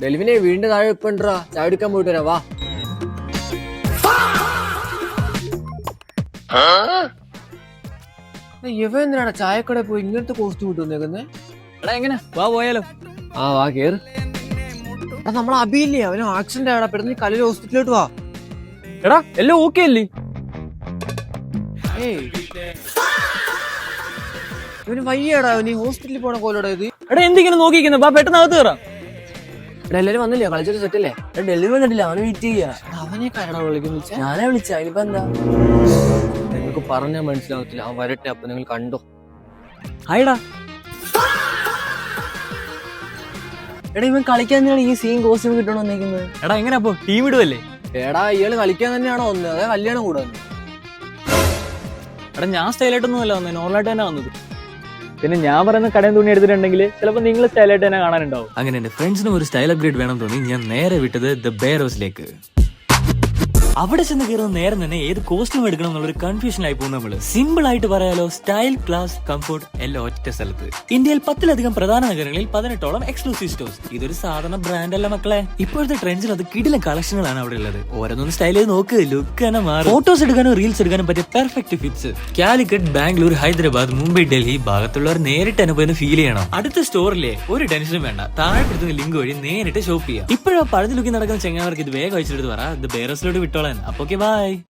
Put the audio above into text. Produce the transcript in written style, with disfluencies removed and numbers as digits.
ഡെൽവിനെ വീണ്ടും താഴെ വെപ്പണ്ടാ, ചായ എടുക്കാൻ പോയിട്ട് വരാം, വാ. ഇവ എന്തിനാണ് ചായക്കടയിൽ പോയി ഇങ്ങനത്തെ കോസ്റ്റ്യൂം ഇട്ട് വന്നേക്കുന്നേ? എടാ എങ്ങനെ വാ പോയാലോ? ആ വാ കേറ്. നമ്മളെ അബിയില്ലേ, അവന് ആക്സിഡന്റ് ആടാ, പെട്ടെന്ന് കല്ലിൽ ഹോസ്പിറ്റലിലോട്ട് വാ. എടാ എല്ലാം ഓക്കെ അല്ലേ? ഇവന് വയ്യാടാ, അവന് ഹോസ്പിറ്റലിൽ പോണ കോലോടാ ഇത്. എടാ എന്തിങ്ങനെ നോക്കിക്കുന്നു, വാ പെട്ടെന്ന് അകത്ത് കയറാം. എല്ലാരും വന്നില്ലേ, കളിച്ചിട്ട് സെറ്റ് അല്ലേ? ഡെലിവറി വന്നിട്ടില്ല, അവന് വെയിറ്റ് ചെയ്യാ. അവനെ കരടാ വിളിക്കുന്ന, ഞാനാ വിളിച്ച, അതിനിപ്പോ എന്താ? നിങ്ങൾക്ക് പറഞ്ഞാൽ മനസ്സിലാവത്തില്ല, അവൻ വരട്ടെ, അപ്പൊ നിങ്ങൾ കണ്ടോ. ഹായ്ടാ. എടാ ഇവൻ കളിക്കാൻ ഈ സെയിം കോസ്റ്റ്യൂം കിട്ടണോ വന്നേക്കുന്നത്? എടാ എങ്ങനെ അപ്പൊ ടീം ഇടുവല്ലേ? എടാ ഇയാള് കളിക്കാൻ തന്നെയാണോ വന്നത്, അതെ കല്യാണം കൂടെ വന്നു? എടാ ഞാൻ സ്റ്റൈലായിട്ടൊന്നും അല്ല വന്നത്, നോർമലായിട്ട് തന്നെ വന്നത്. പിന്നെ ഞാൻ പറയുന്ന കടയിൽ തുണി എടുത്തിട്ടുണ്ടെങ്കിൽ ചിലപ്പോൾ നിങ്ങൾ സ്റ്റൈലായിട്ട് തന്നെ കാണാനുണ്ടാവും. അങ്ങനെ എന്റെ ഫ്രണ്ട്സിനും ഒരു സ്റ്റൈൽ അപ്ഗ്രേഡ് വേണം തോന്നി ഞാൻ നേരെ വിട്ടത് ദ ബെയർ ഹൗസിലേക്ക്. അവിടെ ചെന്ന് കയറുന്ന നേരം തന്നെ ഏത് കോസ്റ്റ്യൂം എടുക്കണം എന്നുള്ളൊരു കൺഫ്യൂഷനായി പോകും നമ്മള്. സിമ്പിൾ ആയിട്ട് പറയാലോ, സ്റ്റൈൽ, ക്ലാസ്, കംഫോർട്ട് എല്ലാം ഒറ്റ സ്ഥലത്ത്. ഇന്ത്യയിൽ 10-ലധികം പ്രധാന നഗരങ്ങളിൽ 18ഓളം എക്സ്ക്ലൂസീവ് സ്റ്റോഴ്സ്. ഇതൊരു സാധാരണ ബ്രാൻഡ് അല്ല മക്കളെ. ഇപ്പോഴത്തെ ട്രെൻഡ്സിൽ അത് കിടിലൻ കളക്ഷനുകളാണ് അവിടെ ഉള്ളത്. ഓരോന്നൊന്ന് സ്റ്റൈൽ ചെയ്ത് നോക്ക്, ലുക്ക് തന്നെ മാറും. ഫോട്ടോസ് എടുക്കാനോ റീൽസ് എടുക്കാനും പറ്റിയ പെർഫെക്റ്റ് ഫിറ്റ്സ്. കാലിക്കറ്റ്, ബാംഗ്ലൂർ, ഹൈദരാബാദ്, മുംബൈ, ഡൽഹി ഭാഗത്തുള്ളവർ നേരിട്ട് അനുഭവം ഫീൽ ചെയ്യണം. അടുത്ത സ്റ്റോറിലെ ഒരു ടെൻഷനും വേണ്ട, താഴെ കൊടുക്കുന്ന ലിങ്ക് വഴി നേരിട്ട് ഷോപ്പ് ചെയ്യാം. ഇപ്പോഴും പഴഞ്ഞ ലുക്കി നടക്കുന്ന ചെങ്ങാവർക്ക് ഇത് വേഗം അയച്ചെടുത്ത് പറ, ദ ബെയർ ഹൗസിലോട്ട് വിട്ടോളാൻ. അപ്പൊ ഓക്കെ ബൈ.